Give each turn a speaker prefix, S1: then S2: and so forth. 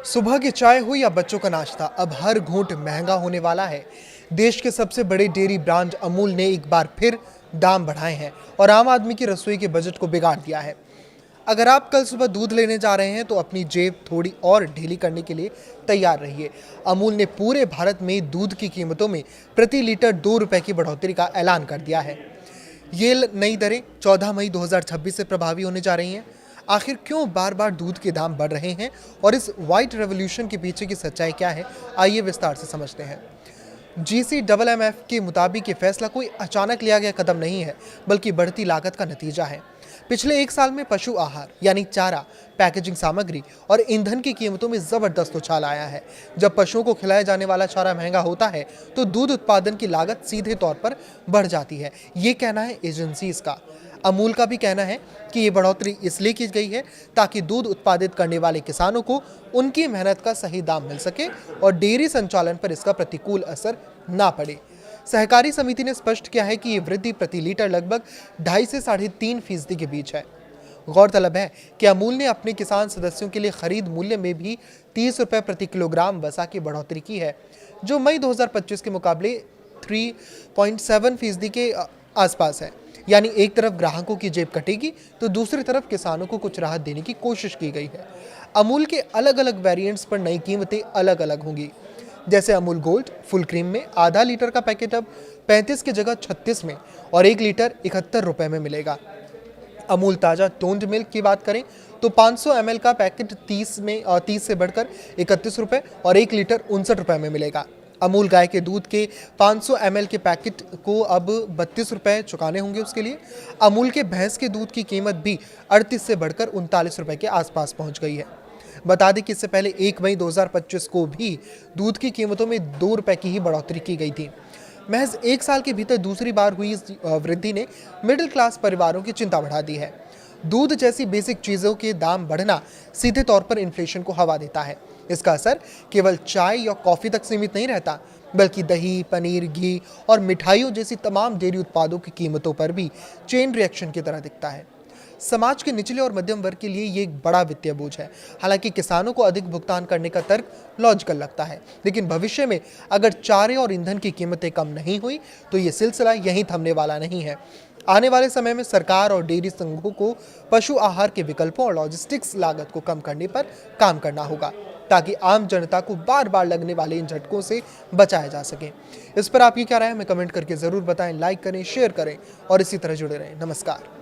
S1: सुबह की चाय हो या बच्चों का नाश्ता, अब हर घूंट महंगा होने वाला है। देश के सबसे बड़े डेयरी ब्रांड अमूल ने एक बार फिर दाम बढ़ाए हैं और आम आदमी की रसोई के बजट को बिगाड़ दिया है। अगर आप कल सुबह दूध लेने जा रहे हैं तो अपनी जेब थोड़ी और ढीली करने के लिए तैयार रहिए। अमूल ने पूरे भारत में दूध की कीमतों में प्रति लीटर 2 रुपए की बढ़ोतरी का ऐलान कर दिया है। ये नई दरें 14 मई 2026 से प्रभावी होने जा रही हैं। आखिर क्यों बार बार दूध के दाम बढ़ रहे हैं और इस व्हाइट रेवोल्यूशन के पीछे की सच्चाई क्या है, आइए विस्तार से समझते हैं। GCMMF के मुताबिक ये फैसला कोई अचानक लिया गया कदम नहीं है, बल्कि बढ़ती लागत का नतीजा है। पिछले एक साल में पशु आहार यानी चारा, पैकेजिंग सामग्री और ईंधन की कीमतों में जबरदस्त उछाल आया है। जब पशुओं को खिलाया जाने वाला चारा महंगा होता है तो दूध उत्पादन की लागत सीधे तौर पर बढ़ जाती है। ये कहना है एजेंसीज का। अमूल का भी कहना है कि ये बढ़ोतरी इसलिए की गई है ताकि दूध उत्पादित करने वाले किसानों को उनकी मेहनत का सही दाम मिल सके और डेयरी संचालन पर इसका प्रतिकूल असर ना पड़े। सहकारी समिति ने स्पष्ट किया है कि ये वृद्धि प्रति लीटर लगभग 2.5 से 3.5% के बीच है। गौरतलब है कि अमूल ने अपने किसान सदस्यों के लिए खरीद मूल्य में भी 30 रुपए प्रति किलोग्राम वसा की बढ़ोतरी की है, जो मई 2025 के मुकाबले 3.7% के आसपास है। यानी एक तरफ ग्राहकों की जेब कटेगी तो दूसरी तरफ किसानों को कुछ राहत देने की कोशिश की गई है। अमूल के अलग अलग वेरिएंट्स पर नई कीमतें अलग अलग होंगी। जैसे अमूल गोल्ड फुल क्रीम में आधा लीटर का पैकेट अब 35 की जगह 36 में और 1 लीटर 71 रुपए में मिलेगा। अमूल ताज़ा टोन्ड मिल्क की बात करें तो 500 ml का पैकेट 30 से बढ़कर 31 रुपए और 1 लीटर 59 रुपए में मिलेगा। अमूल गाय के दूध के 500 ml के पैकेट को अब 32 रुपए चुकाने होंगे। उसके लिए अमूल के भैंस के दूध की कीमत भी 38 से बढ़कर 39 रुपए के आसपास पहुंच गई है। बता दें कि इससे पहले 1 मई 2025 को भी दूध की कीमतों में 2 रुपए की ही बढ़ोतरी की गई थी। महज एक साल के भीतर दूसरी बार हुई इस वृद्धि ने मिडिल क्लास परिवारों की चिंता बढ़ा दी है। दूध जैसी बेसिक चीज़ों के दाम बढ़ना सीधे तौर पर इन्फ्लेशन को हवा देता है। इसका असर केवल चाय या कॉफ़ी तक सीमित नहीं रहता, बल्कि दही, पनीर, घी और मिठाइयों जैसी तमाम डेयरी उत्पादों की कीमतों पर भी चेन रिएक्शन की तरह दिखता है। समाज के निचले और मध्यम वर्ग के लिए ये एक बड़ा वित्तीय बोझ है। हालांकि किसानों को अधिक भुगतान करने का तर्क लॉजिकल लगता है, लेकिन भविष्य में अगर चारे और ईंधन की कीमतें कम नहीं हुई तो ये सिलसिला यहीं थमने वाला नहीं है। आने वाले समय में सरकार और डेयरी संघों को पशु आहार के विकल्पों और लॉजिस्टिक्स लागत को कम करने पर काम करना होगा, ताकि आम जनता को बार बार लगने वाले इन झटकों से बचाया जा सके। इस पर आपकी क्या राय है, हमें कमेंट करके जरूर बताएं। लाइक करें, शेयर करें और इसी तरह जुड़े रहें। नमस्कार।